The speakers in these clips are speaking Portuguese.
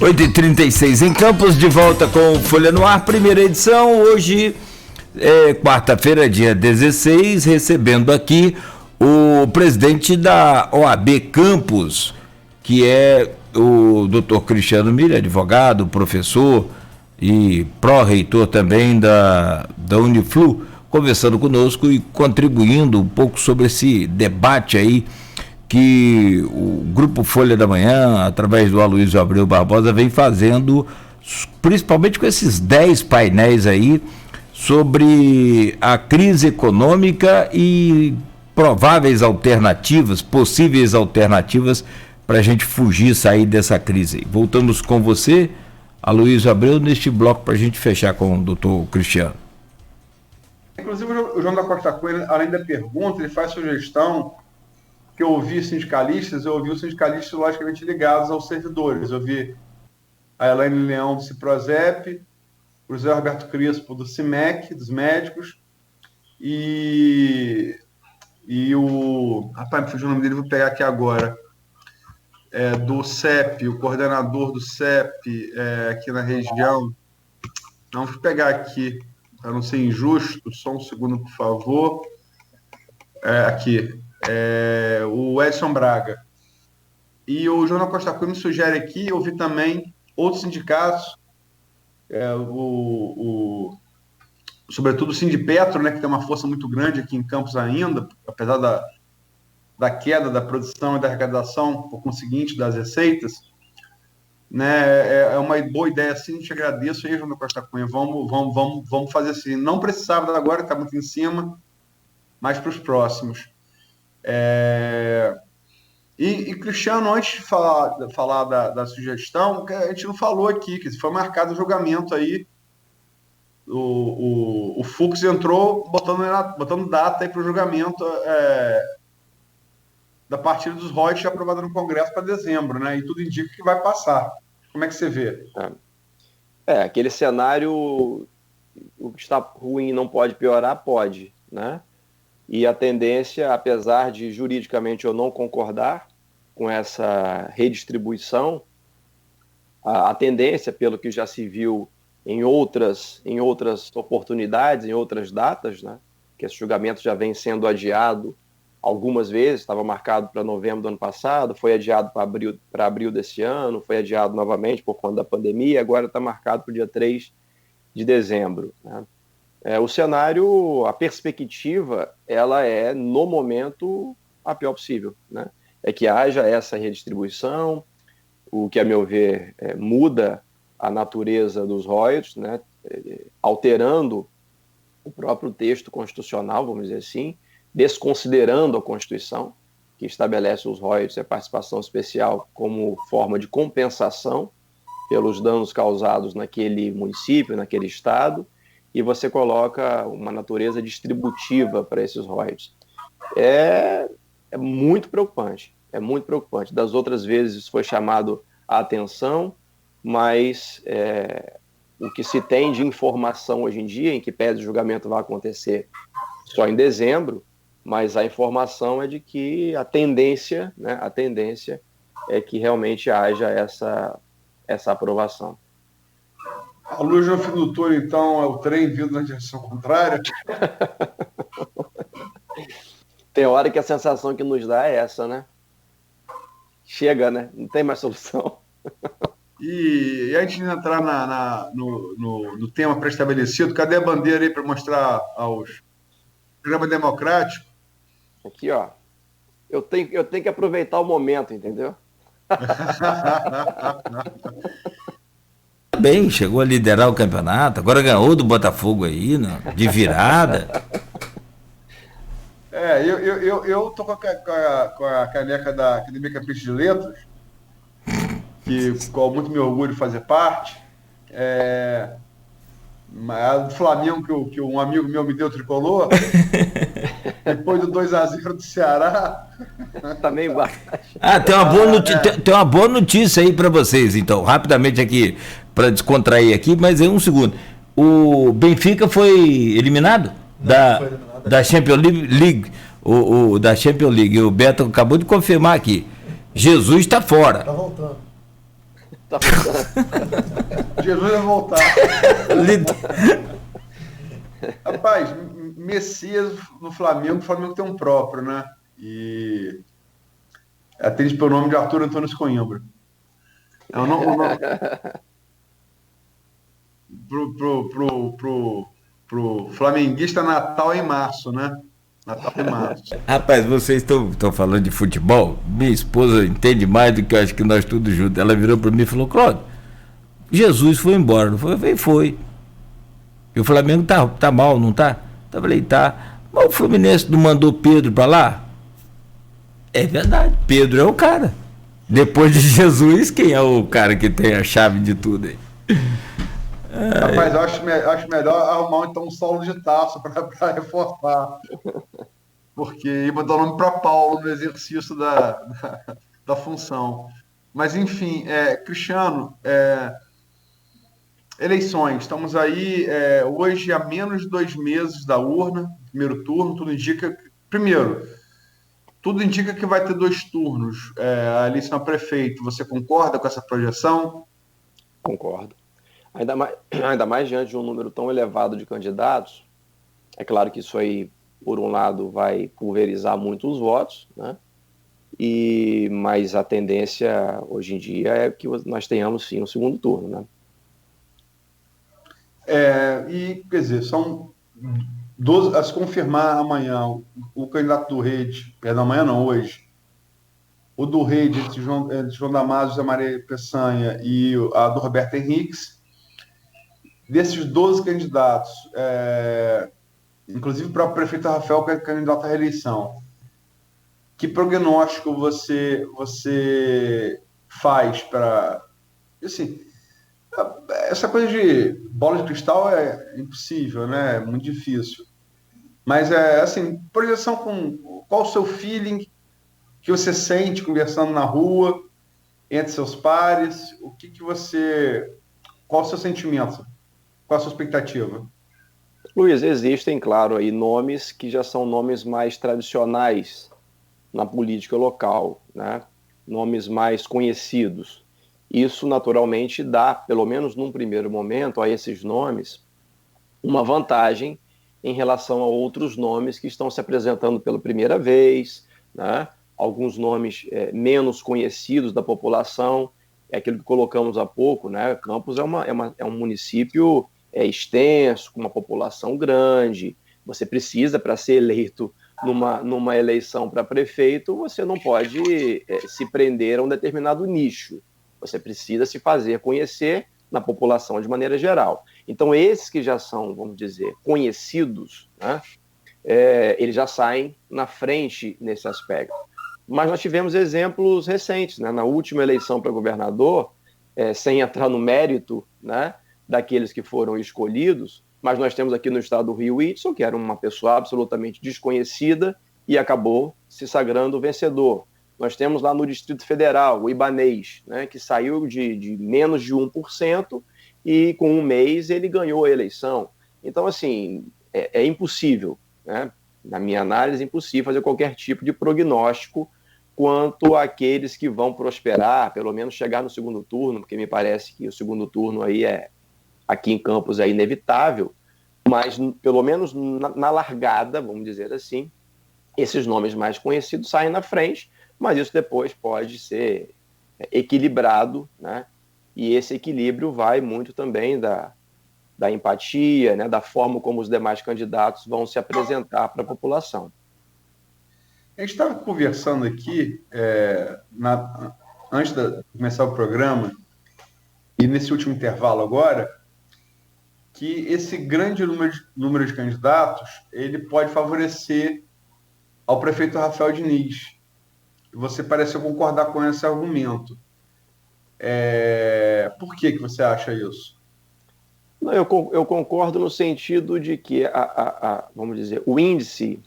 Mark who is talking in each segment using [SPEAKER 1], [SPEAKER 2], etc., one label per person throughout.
[SPEAKER 1] 8h36 em Campos, de volta com Folha no Ar, primeira edição. Hoje é quarta-feira, dia 16, recebendo aqui o presidente da OAB Campos, que é o Dr. Cristiano Miller, advogado, professor e pró-reitor também da Uniflu, conversando conosco e contribuindo um pouco sobre esse debate aí que o Grupo Folha da Manhã, através do Aloysio Abreu Barbosa, vem fazendo, principalmente com esses 10 painéis aí, sobre a crise econômica e prováveis alternativas, possíveis alternativas para a gente fugir, sair dessa crise. Voltamos com você, Aloysio Abreu, neste bloco para a gente fechar com o doutor Cristiano.
[SPEAKER 2] Inclusive, o João da Costa Cunha, além da pergunta, ele faz sugestão que eu ouvi sindicalistas, os sindicalistas logicamente ligados aos servidores. Eu vi a Elaine Leão do Ciprozep, o José Roberto Crispo do CIMEC, dos médicos, e o... Rapaz, me fugiu o nome dele, vou pegar aqui agora. Do CEP, o coordenador do CEP aqui na região. Vamos pegar aqui, para não ser injusto, só um segundo, por favor. Aqui. O Edson Braga. E o João da Costa Cunha me sugere aqui, eu vi também outros sindicatos, sobretudo o Sindipetro, né, que tem uma força muito grande aqui em Campos ainda, apesar da queda da produção e da arrecadação, por conseguinte, das receitas, né, é uma boa ideia, assim, te agradeço aí, João da Costa Cunha, vamos fazer assim, não para esse sábado agora, que está muito em cima, mas para os próximos. E Cristiano, antes de falar da sugestão, a gente não falou aqui, que foi marcado o julgamento aí, o Fux entrou botando data aí para o julgamento da partida dos royalties aprovada no Congresso para dezembro, né? E tudo indica que vai passar. Como é que você vê?
[SPEAKER 3] Aquele cenário, o que está ruim não pode piorar, pode, né? E a tendência, apesar de juridicamente eu não concordar com essa redistribuição, a tendência, pelo que já se viu em outras oportunidades, em outras datas, né, que esse julgamento já vem sendo adiado algumas vezes, estava marcado para novembro do ano passado, foi adiado para abril desse ano, foi adiado novamente por conta da pandemia, agora está marcado para o dia 3 de dezembro, né? O cenário, a perspectiva, ela é, no momento, a pior possível, né? É que haja essa redistribuição, o que, a meu ver, muda a natureza dos royalties, né? Alterando o próprio texto constitucional, vamos dizer assim, desconsiderando a Constituição, que estabelece os royalties e a participação especial como forma de compensação pelos danos causados naquele município, naquele estado, e você coloca uma natureza distributiva para esses royalties. É muito preocupante, Das outras vezes isso foi chamado a atenção, mas o que se tem de informação hoje em dia, em que pese o julgamento vai acontecer só em dezembro, mas a informação é de que a tendência é que realmente haja essa aprovação.
[SPEAKER 2] A luz no fim do túnel, então, é o trem vindo na direção contrária?
[SPEAKER 3] Tem hora que a sensação que nos dá é essa, né? Chega, né? Não tem mais solução.
[SPEAKER 2] E antes de entrar no tema pré-estabelecido, cadê a bandeira aí para mostrar aos programa democrático?
[SPEAKER 3] Aqui, ó. Eu tenho que aproveitar o momento, entendeu?
[SPEAKER 1] Bem, chegou a liderar o campeonato, agora ganhou do Botafogo aí, né? De virada.
[SPEAKER 2] Eu tô com a caneca da Academia Capricho de Letras, que com muito me orgulho de fazer parte. A do Flamengo, que um amigo meu me deu tricolor, depois do 2-0 do Ceará.
[SPEAKER 3] Tá meio baixo.
[SPEAKER 1] Tem uma boa notícia aí para vocês, então, rapidamente aqui, para descontrair aqui, mas em um segundo. O Benfica foi eliminado? Da Champions League. Da Champions League. O Beto acabou de confirmar aqui. Jesus está fora.
[SPEAKER 4] Tá voltando.
[SPEAKER 3] Tá voltando.
[SPEAKER 2] Jesus vai voltar. Rapaz, Messias no Flamengo, o Flamengo tem um próprio, né? E atende pelo nome de Arthur Antônio Coimbra. É o nome pro flamenguista, Natal é em março, né? Natal é em março.
[SPEAKER 1] Rapaz, vocês estão falando de futebol? Minha esposa entende mais do que eu acho que nós todos juntos. Ela virou para mim e falou: Cláudio, Jesus foi embora, não foi? Eu falei: foi. E o Flamengo tá mal, não tá? Eu falei: tá. Mas o Fluminense não mandou Pedro para lá? É verdade, Pedro é o cara. Depois de Jesus, quem é o cara que tem a chave de tudo aí?
[SPEAKER 2] Rapaz, eu acho melhor arrumar então um solo de Tarso para reforçar. Porque ia botar o nome para Paulo no exercício da função. Mas, enfim, Cristiano, eleições. Estamos aí hoje a menos de 2 meses da urna, primeiro turno, tudo indica. Primeiro, tudo indica que vai ter 2 turnos. A eleição a prefeito. Você concorda com essa projeção?
[SPEAKER 3] Concordo. Ainda mais diante de um número tão elevado de candidatos. É claro que isso aí, por um lado, vai pulverizar muito os votos, né? Mas a tendência hoje em dia é que nós tenhamos sim um segundo turno, né?
[SPEAKER 2] Quer dizer, são 12, a se confirmar amanhã o candidato do Rede, perdão, amanhã não, hoje, o do Rede, de João Damaso, a Maria Peçanha e a do Roberto Henriques. Desses 12 candidatos, inclusive para o prefeito Rafael, que é candidato à reeleição, que prognóstico você faz para... Assim, essa coisa de bola de cristal é impossível, né? É muito difícil. Mas, assim, projeção com... Qual o seu feeling que você sente conversando na rua, entre seus pares? O que você... Qual o seu sentimento? Qual a sua expectativa?
[SPEAKER 3] Luiz, existem, claro, aí nomes que já são nomes mais tradicionais na política local, né? Nomes mais conhecidos. Isso, naturalmente, dá, pelo menos num primeiro momento, a esses nomes uma vantagem em relação a outros nomes que estão se apresentando pela primeira vez, né? Alguns nomes menos conhecidos da população. É aquilo que colocamos há pouco, né? Campos é um município extenso, com uma população grande. Você precisa, para ser eleito numa eleição para prefeito, você não pode se prender a um determinado nicho. Você precisa se fazer conhecer na população de maneira geral. Então, esses que já são, vamos dizer, conhecidos, né? Eles já saem na frente nesse aspecto. Mas nós tivemos exemplos recentes, né? Na última eleição para governador, sem entrar no mérito, né, daqueles que foram escolhidos, mas nós temos aqui no estado do Rio o Whitson, que era uma pessoa absolutamente desconhecida e acabou se sagrando vencedor. Nós temos lá no Distrito Federal o Ibanez, né, que saiu de menos de 1% e com um mês ele ganhou a eleição. Então, assim, é impossível, né? Na minha análise, é impossível fazer qualquer tipo de prognóstico quanto àqueles que vão prosperar, pelo menos chegar no segundo turno, porque me parece que o segundo turno aí aqui em Campos é inevitável, mas pelo menos na largada, vamos dizer assim, esses nomes mais conhecidos saem na frente, mas isso depois pode ser equilibrado, né? E esse equilíbrio vai muito também da empatia, né? Da forma como os demais candidatos vão se apresentar para a população.
[SPEAKER 2] A gente estava conversando aqui, antes de começar o programa, e nesse último intervalo agora, que esse grande número de candidatos, ele pode favorecer ao prefeito Rafael Diniz. Você pareceu concordar com esse argumento. Por que você acha isso?
[SPEAKER 3] Não, eu concordo no sentido de que, vamos dizer, o índice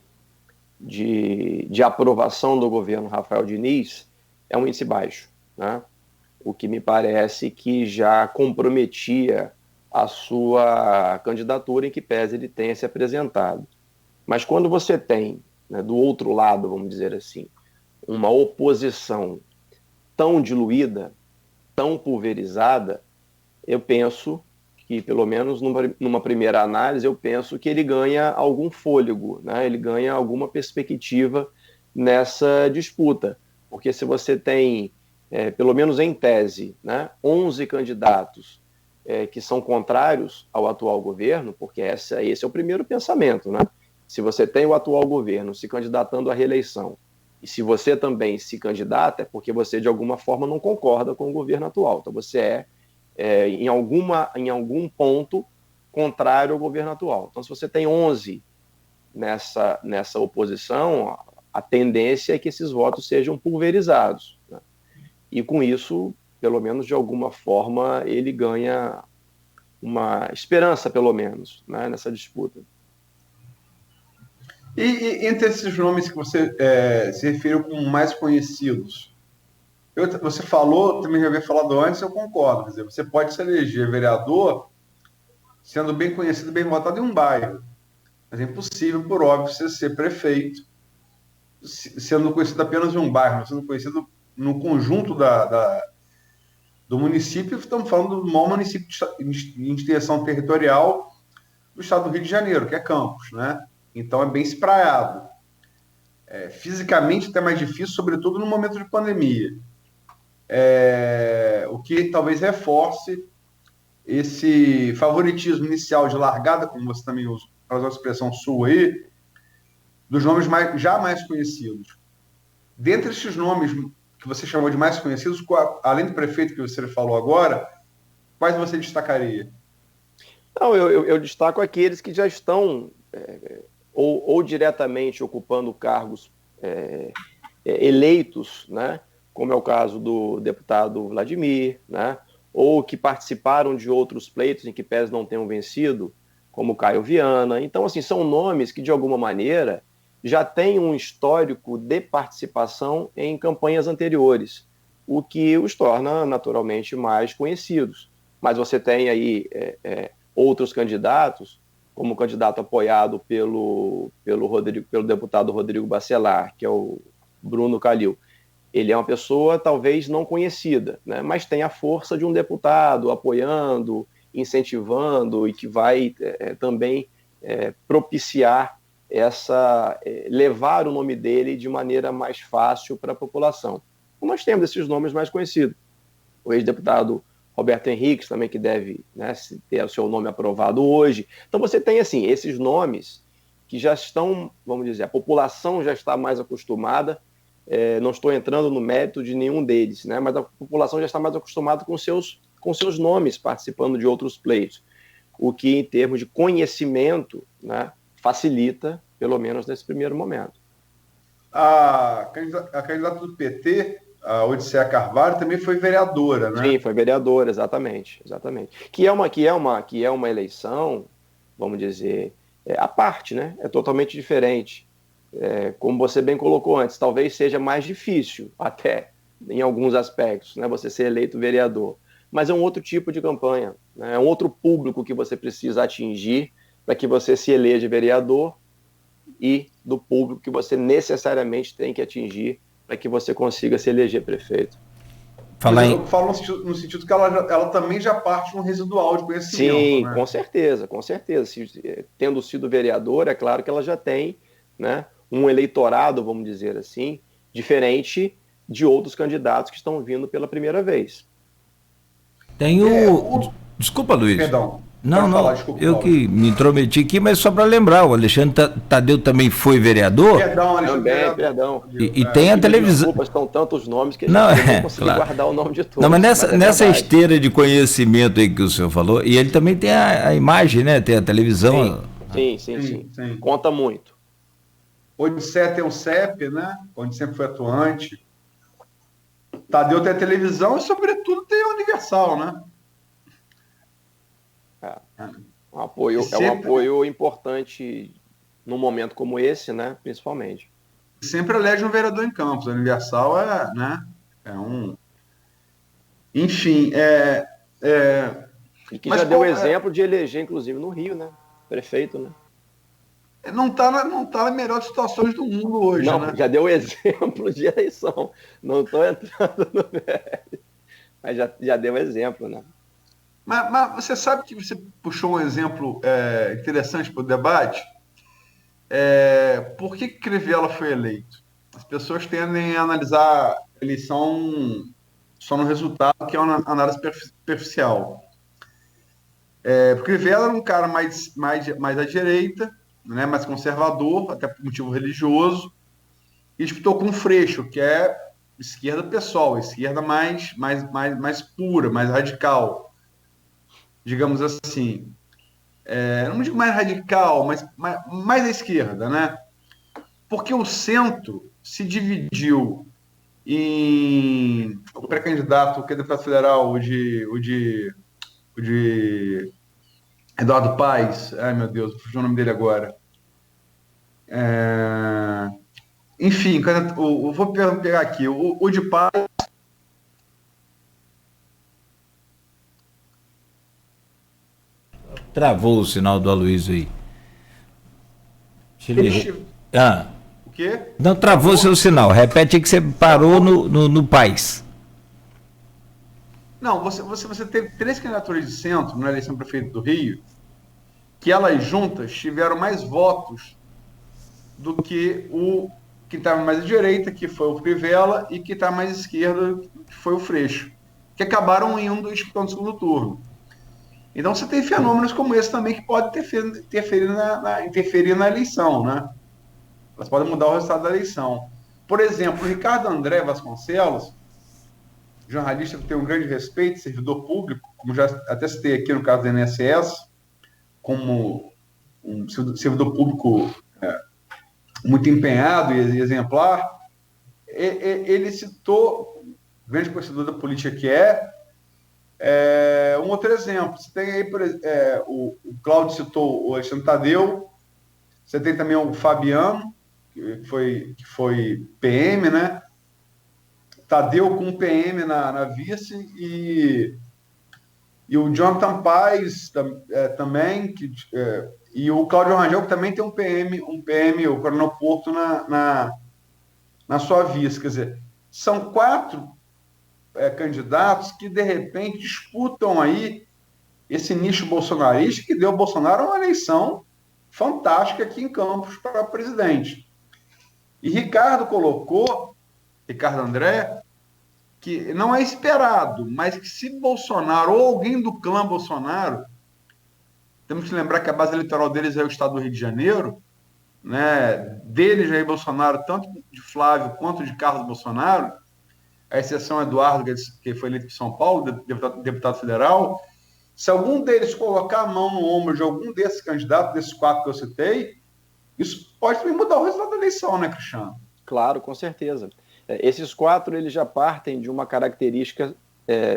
[SPEAKER 3] de aprovação do governo Rafael Diniz é um índice baixo, né? O que me parece que já comprometia a sua candidatura, em que pese ele tenha se apresentado. Mas quando você tem, né, do outro lado, vamos dizer assim, uma oposição tão diluída, tão pulverizada, eu penso que, pelo menos numa primeira análise, eu penso que ele ganha algum fôlego, né? Ele ganha alguma perspectiva nessa disputa. Porque se você tem, pelo menos em tese, né, 11 candidatos que são contrários ao atual governo, porque esse é o primeiro pensamento, né? Se você tem o atual governo se candidatando à reeleição, e se você também se candidata, é porque você, de alguma forma, não concorda com o governo atual. Então, você em algum ponto, contrário ao governo atual. Então, se você tem 11 nessa oposição, a tendência é que esses votos sejam pulverizados, né? E, com isso, pelo menos, de alguma forma, ele ganha uma esperança, pelo menos, né, nessa disputa.
[SPEAKER 2] E entre esses nomes que você se referiu como mais conhecidos, você falou, também já havia falado antes, eu concordo. Quer dizer, você pode se eleger vereador sendo bem conhecido, bem votado em um bairro. Mas é impossível, por óbvio, você ser prefeito sendo conhecido apenas em um bairro, sendo conhecido no conjunto do município. Estamos falando do maior município de extensão territorial do estado do Rio de Janeiro, que é Campos, né? Então é bem espraiado. Fisicamente até mais difícil, sobretudo no momento de pandemia. O que talvez reforce esse favoritismo inicial de largada, como você também usa, para usar a expressão sua aí, dos nomes já mais conhecidos. Dentre esses nomes que você chamou de mais conhecidos, além do prefeito que você falou agora, quais você destacaria?
[SPEAKER 3] Não, eu destaco aqueles que já estão ou diretamente ocupando cargos eleitos, né? Como é o caso do deputado Vladimir, né? Ou que participaram de outros pleitos em que pese não tenham vencido, como Caio Viana. Então, assim, são nomes que, de alguma maneira, já têm um histórico de participação em campanhas anteriores, o que os torna, naturalmente, mais conhecidos. Mas você tem aí outros candidatos, como o candidato apoiado pelo deputado Rodrigo Bacelar, que é o Bruno Calil. Ele é uma pessoa talvez não conhecida, né, mas tem a força de um deputado apoiando, incentivando e que vai também propiciar levar o nome dele de maneira mais fácil para a população. Nós temos esses nomes mais conhecidos. O ex-deputado Roberto Henrique também, que deve, né, ter o seu nome aprovado hoje. Então você tem assim, esses nomes que já estão, vamos dizer, a população já está mais acostumada. Não estou entrando no mérito de nenhum deles, né, mas a população já está mais acostumada com seus nomes participando de outros pleitos, o que, em termos de conhecimento, né, facilita, pelo menos nesse primeiro momento.
[SPEAKER 2] A candidata do PT, a Odisseia Carvalho, também foi vereadora, né?
[SPEAKER 3] Sim, foi vereadora, exatamente. Que é uma eleição, vamos dizer, à parte, né? É totalmente diferente. Como você bem colocou antes, talvez seja mais difícil, até em alguns aspectos, né, você ser eleito vereador. Mas é um outro tipo de campanha, né, é um outro público que você precisa atingir para que você se eleja vereador e do público que você necessariamente tem que atingir para que você consiga se eleger prefeito.
[SPEAKER 2] Eu falo no sentido que ela também já parte de um residual de conhecimento.
[SPEAKER 3] Sim,
[SPEAKER 2] né?
[SPEAKER 3] Com certeza. Tendo sido vereador, é claro que ela já tem, né, um eleitorado, vamos dizer assim, diferente de outros candidatos que estão vindo pela primeira vez.
[SPEAKER 1] Desculpa, Luiz.
[SPEAKER 2] Perdão.
[SPEAKER 1] Não,
[SPEAKER 2] desculpa,
[SPEAKER 1] eu que me intrometi aqui, mas só para lembrar, o Alexandre Tadeu também foi vereador.
[SPEAKER 2] Perdão, Alexandre.
[SPEAKER 3] Também, perdão.
[SPEAKER 1] E tem a televisão.
[SPEAKER 3] Desculpa, estão tantos nomes que a gente não conseguiu guardar o nome de todos.
[SPEAKER 1] Não, mas nessa esteira de conhecimento aí que o senhor falou, e ele também tem a imagem, né? Tem a televisão.
[SPEAKER 3] Sim. Conta muito.
[SPEAKER 2] Odisseia tem o CEP, né? Onde sempre foi atuante. Tadeu tem a televisão e, sobretudo, tem a Universal, né?
[SPEAKER 3] Um apoio importante num momento como esse, né? Principalmente.
[SPEAKER 2] Sempre elege um vereador em Campos. A Universal né? Enfim,
[SPEAKER 3] E que já deu exemplo de eleger, inclusive, no Rio, né? Prefeito, né?
[SPEAKER 2] Não está na melhor situações do mundo hoje,
[SPEAKER 3] não,
[SPEAKER 2] né?
[SPEAKER 3] Já deu exemplo de eleição. Não estou entrando no mérito. mas já deu exemplo, né?
[SPEAKER 2] Mas você sabe que você puxou um exemplo interessante para o debate? Por que Crivella foi eleito? As pessoas tendem a analisar a eleição só no resultado, que é uma análise superficial. Porque Crivella era um cara mais à direita, né, mais conservador, até por motivo religioso, e disputou com o Freixo, que é esquerda pessoal, esquerda mais pura, mais radical, digamos assim. Não digo mais radical, mas mais à esquerda, né? Porque o centro se dividiu em o pré-candidato, que é deputado federal, o de Eduardo Paes, ai meu Deus, fugiu o nome dele agora. Enfim, vou pegar aqui, o de Paes.
[SPEAKER 1] Travou o sinal do Aloysio aí.
[SPEAKER 2] O quê?
[SPEAKER 1] Não, travou seu sinal. Repete aí que você parou no Paes.
[SPEAKER 2] Não, você teve 3 candidaturas de centro na eleição prefeito do Rio, que elas juntas tiveram mais votos do que o que estava mais à direita, que foi o Crivella, e que está mais à esquerda, que foi o Freixo, que acabaram indo disputando o segundo turno. Então você tem fenômenos como esse também que podem interferir na eleição, né? Elas podem mudar o resultado da eleição. Por exemplo, o Ricardo André Vasconcelos, jornalista que tem um grande respeito, servidor público, como já até citei aqui no caso do INSS, como um servidor público muito empenhado e exemplar, ele citou, grande conhecedor da política que um outro exemplo. Você tem aí, o Cláudio citou o Alexandre Tadeu, você tem também o Fabiano, que foi PM, né? Tadeu com PM na vice, e o Jonathan Paes também, e o Cláudio Rangel, que também tem um PM, o Coronel Porto, na sua vice. Quer dizer, são 4 candidatos que, de repente, disputam aí esse nicho bolsonarista que deu ao Bolsonaro uma eleição fantástica aqui em Campos para presidente. E Ricardo André, que não é esperado, mas que se Bolsonaro ou alguém do clã Bolsonaro, temos que lembrar que a base eleitoral deles é o estado do Rio de Janeiro, né? Dele, Jair Bolsonaro, tanto de Flávio quanto de Carlos Bolsonaro, a exceção é Eduardo, que foi eleito em São Paulo, deputado federal. Se algum deles colocar a mão no ombro de algum desses candidatos, desses 4 que eu citei, isso pode também mudar o resultado da eleição, né, Cristiano?
[SPEAKER 3] Claro, com certeza. Esses 4, eles já partem de uma característica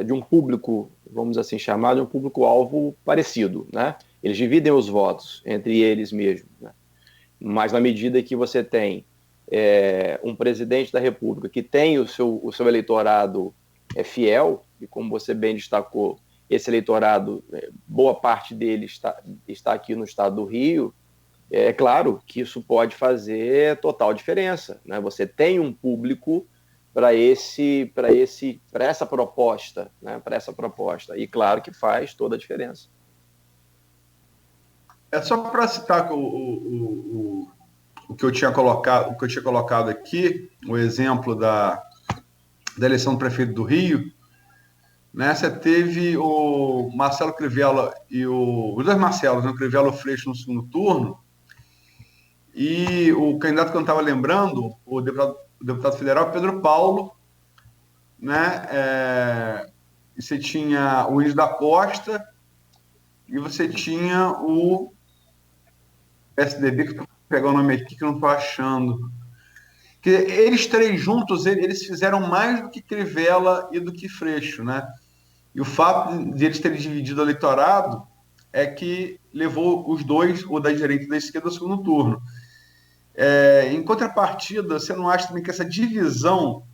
[SPEAKER 3] de um público, vamos assim chamar, de um público-alvo parecido, né? Eles dividem os votos entre eles mesmos, né? Mas na medida que você tem um presidente da República que tem o seu eleitorado fiel, e como você bem destacou, esse eleitorado, boa parte dele está aqui no estado do Rio, é claro que isso pode fazer total diferença, né? Você tem um público para essa proposta, né? Para essa proposta, e claro que faz toda a diferença.
[SPEAKER 2] Só para citar o que eu tinha colocado aqui, o exemplo da eleição do prefeito do Rio, né? Você teve o Marcelo Crivella e os dois Marcelos, né? O Crivella e o Freixo no segundo turno, e o candidato que eu não estava lembrando, o deputado federal Pedro Paulo, né? E você tinha o Luiz da Costa e você tinha o PSDB, que eu vou pegar o nome aqui que eu não estou achando. Que eles 3 juntos, eles fizeram mais do que Crivella e do que Freixo, né? E o fato de eles terem dividido o eleitorado é que levou os dois, o da direita e da esquerda, ao segundo turno. Em contrapartida, você não acha também que essa divisão,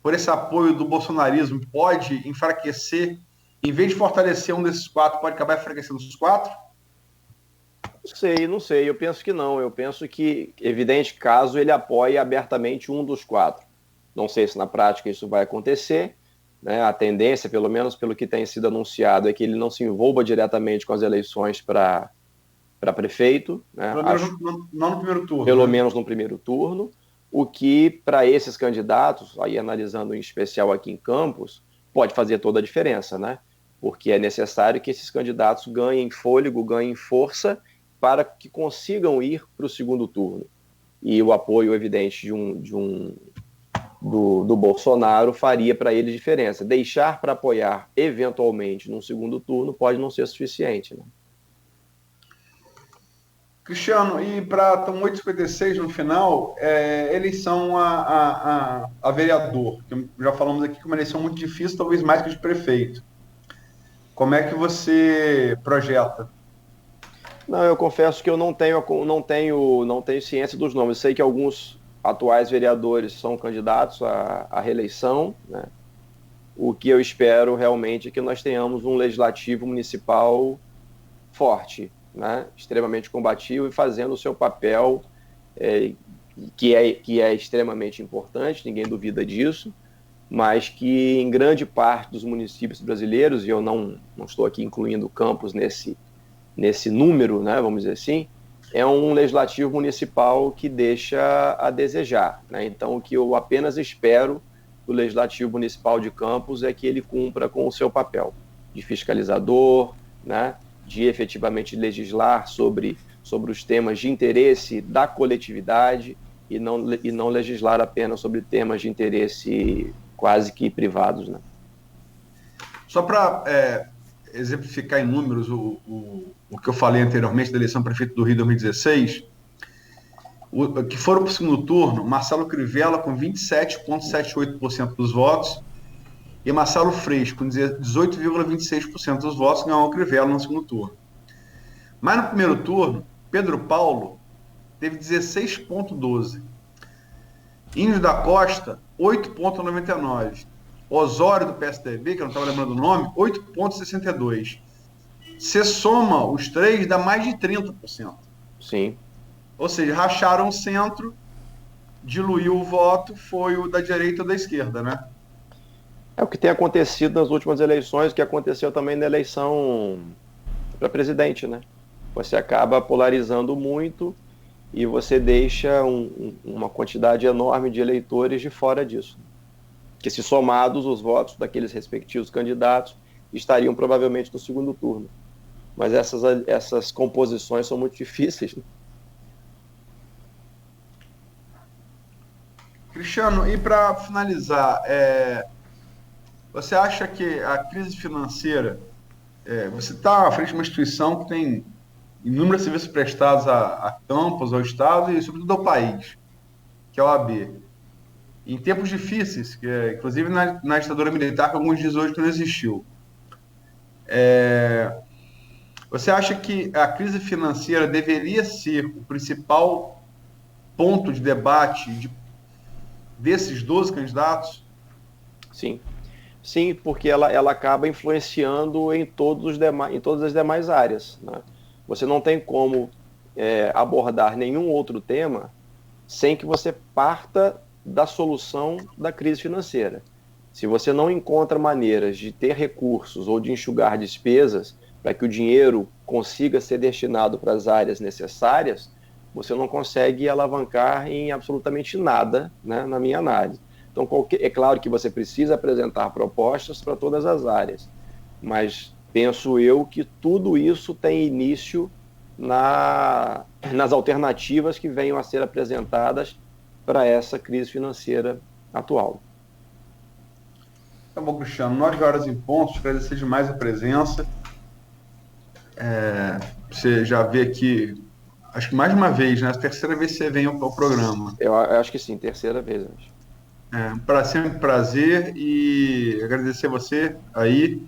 [SPEAKER 2] por esse apoio do bolsonarismo, pode enfraquecer, em vez de fortalecer um desses 4, pode acabar enfraquecendo os 4?
[SPEAKER 3] Não sei, eu penso que não. Eu penso que, evidente, caso ele apoie abertamente um dos 4. Não sei se na prática isso vai acontecer, né? A tendência, pelo menos pelo que tem sido anunciado, é que ele não se envolva diretamente com as eleições para prefeito, né?
[SPEAKER 2] Não no primeiro turno.
[SPEAKER 3] Pelo menos no primeiro turno, o que para esses candidatos, aí analisando em especial aqui em Campos, pode fazer toda a diferença, né? Porque é necessário que esses candidatos ganhem fôlego, ganhem força para que consigam ir para o segundo turno. E o apoio evidente do Bolsonaro faria para eles diferença. Deixar para apoiar eventualmente num segundo turno pode não ser suficiente, né?
[SPEAKER 2] Cristiano, e para 8h56 no final, eleição a vereador, que já falamos aqui que é uma eleição muito difícil, talvez mais que de prefeito. Como é que você projeta?
[SPEAKER 3] Não, eu confesso que eu não tenho ciência dos nomes. Sei que alguns atuais vereadores são candidatos à reeleição, né? O que eu espero realmente é que nós tenhamos um legislativo municipal forte, né? Extremamente combativo e fazendo o seu papel, que é extremamente importante, ninguém duvida disso, mas que em grande parte dos municípios brasileiros, e eu não estou aqui incluindo Campos nesse número, né, vamos dizer assim, é um legislativo municipal que deixa a desejar, né? Então, o que eu apenas espero do legislativo municipal de Campos é que ele cumpra com o seu papel de fiscalizador, né, de efetivamente legislar sobre os temas de interesse da coletividade e não legislar apenas sobre temas de interesse quase que privados, né?
[SPEAKER 2] Só para exemplificar em números o que eu falei anteriormente da eleição prefeito do Rio 2016, que foram para o segundo turno, Marcelo Crivella com 27,78% dos votos e Marcelo Freixo com 18,26% dos votos ganhou o Crivella no segundo turno. Mas no primeiro turno, Pedro Paulo teve 16,12%. Índio da Costa, 8,99%. Osório do PSDB, que eu não estava lembrando o nome, 8,62%. Você soma os três, dá mais de 30%.
[SPEAKER 3] Sim.
[SPEAKER 2] Ou seja, racharam o centro, diluiu o voto, foi o da direita ou da esquerda, né?
[SPEAKER 3] É o que tem acontecido nas últimas eleições, o que aconteceu também na eleição para presidente, né? Você acaba polarizando muito e você deixa uma quantidade enorme de eleitores de fora disso. Que se somados os votos daqueles respectivos candidatos, estariam provavelmente no segundo turno. Mas essas composições são muito difíceis, né?
[SPEAKER 2] Cristiano, e para finalizar, você acha que a crise financeira, você está à frente de uma instituição que tem inúmeros serviços prestados a Campos, ao Estado e, sobretudo, ao país, que é a OAB. Em tempos difíceis, inclusive na ditadura militar, que alguns dizem hoje que não existiu. Você acha que a crise financeira deveria ser o principal ponto de debate desses 12 candidatos?
[SPEAKER 3] Sim. Sim, porque ela acaba influenciando em todas as demais áreas, né? Você não tem como abordar nenhum outro tema sem que você parta da solução da crise financeira. Se você não encontra maneiras de ter recursos ou de enxugar despesas para que o dinheiro consiga ser destinado para as áreas necessárias, você não consegue alavancar em absolutamente nada, né, na minha análise. Então, é claro que você precisa apresentar propostas para todas as áreas, mas penso eu que tudo isso tem início nas alternativas que venham a ser apresentadas para essa crise financeira atual.
[SPEAKER 2] Tá bom, Cristiano. 9h em ponto. Agradecer demais a presença. Você já vê aqui, acho que mais de uma vez, né? A terceira vez que você vem ao programa.
[SPEAKER 3] Eu acho que sim, terceira vez.
[SPEAKER 2] Sempre prazer e agradecer você aí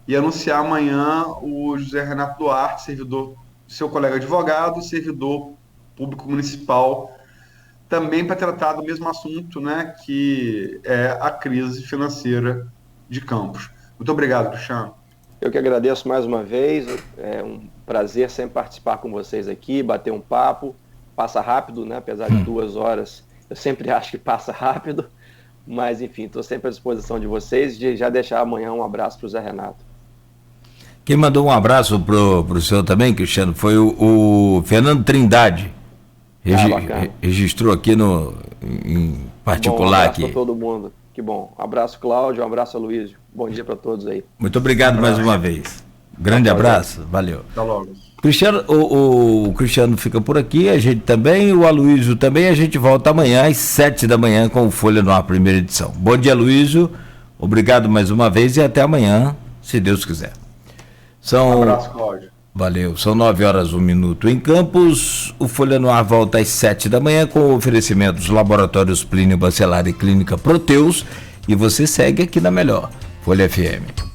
[SPEAKER 2] e anunciar amanhã o José Renato Duarte, servidor, seu colega advogado, servidor público municipal, também para tratar do mesmo assunto, né, que é a crise financeira de Campos. Muito obrigado, Cristiano.
[SPEAKER 3] Eu que agradeço mais uma vez, é um prazer sempre participar com vocês aqui, bater um papo, passa rápido, né, apesar de 2 horas, eu sempre acho que passa rápido, Mas, enfim, estou sempre à disposição de vocês e já deixar amanhã um abraço para o Zé Renato.
[SPEAKER 1] Quem mandou um abraço pro senhor também, Cristiano, foi o Fernando Trindade. Registrou aqui em particular.
[SPEAKER 3] Bom, um abraço
[SPEAKER 1] aqui.
[SPEAKER 3] para todo mundo. Que bom. Um abraço, Cláudio. Um abraço, Aloysio. Bom dia para todos aí.
[SPEAKER 1] Muito obrigado mais uma vez. Grande abraço. Valeu.
[SPEAKER 2] Até logo.
[SPEAKER 1] Cristiano, o Cristiano fica por aqui, a gente também, o Aloysio também. A gente volta amanhã às 7 da manhã com o Folha no Ar, primeira edição. Bom dia, Aloysio. Obrigado mais uma vez e até amanhã, se Deus quiser.
[SPEAKER 2] Um abraço, Cláudio.
[SPEAKER 1] Valeu, são 9h01 em Campos. O Folha no Ar volta às 7 da manhã com o oferecimento dos laboratórios Plínio Bacelar e Clínica Proteus. E você segue aqui na Melhor, Folha FM.